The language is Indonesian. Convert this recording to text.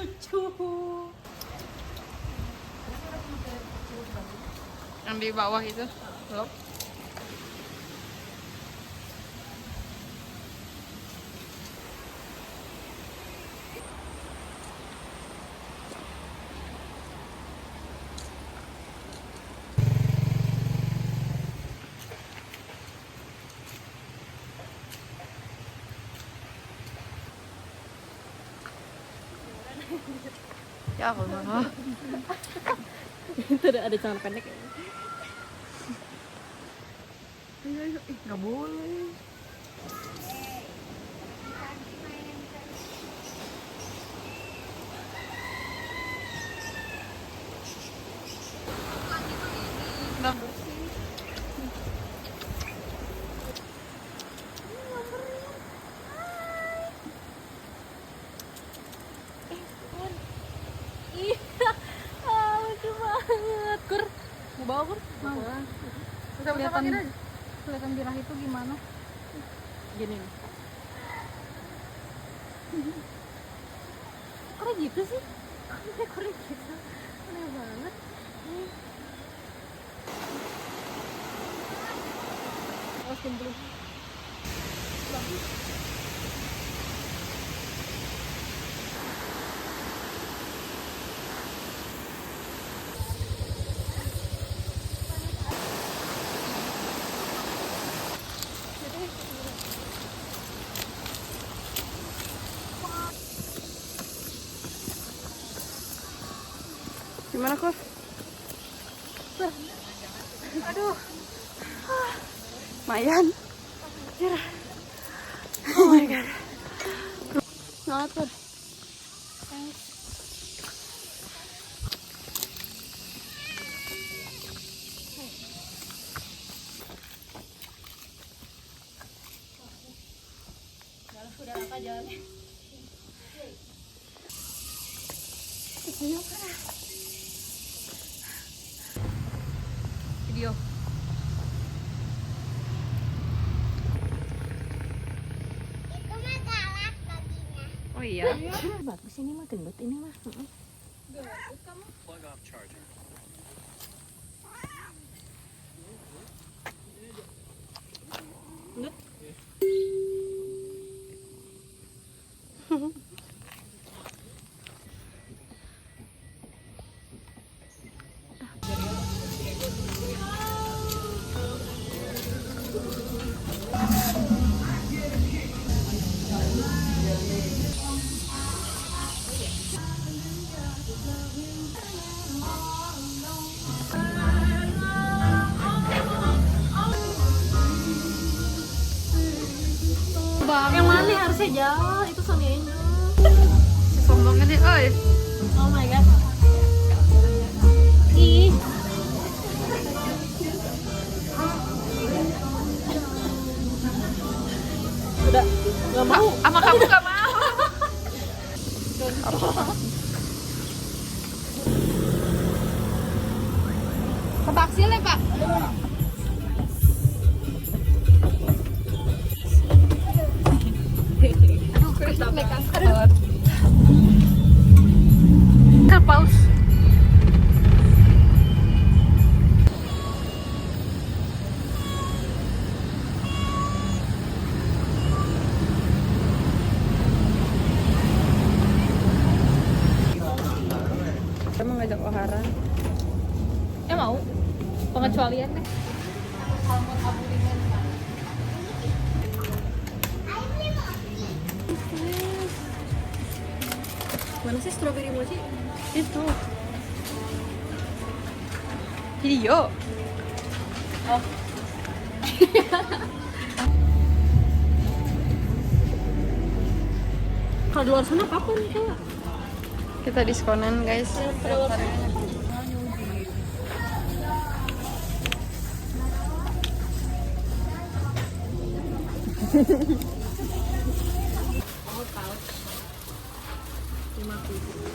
lucu. Yang di bawah itu belum. Ya Allah. Itu ada celana pendek ya. Ayo, nggak boleh. Nggak bersih. Lucu banget. Kur, mau bawa Kur? Mau. Kelihatan birah itu gimana? Gini nih. Kok gitu sih? Kok gitu? Aneh banget. Awas kumpul. Bagus. Gimana kok? Aduh. Mayan. Oh my god. Semangat Kur. Thanks. Sudah apa jalannya? Video. Oh iya. Bagus ini mah, gendut ini mah. Plug off charger. Yang mana harusnya jauh? Itu Sony Angel. Sombongnya nih, oi. Oh my god. Ih. Udah, nggak mau. Sama kamu gak mau. Ke Baksil ya, Pak? Aduh, Aduh. Terpaus. Kita mau ngajak Ohara. Mau pengecualian deh. Mana sih strawberry mochi? Itu. Video. Oh. Kalau di luar sana kapan Kak? Kita diskonan, guys. Oh, pouch. 50.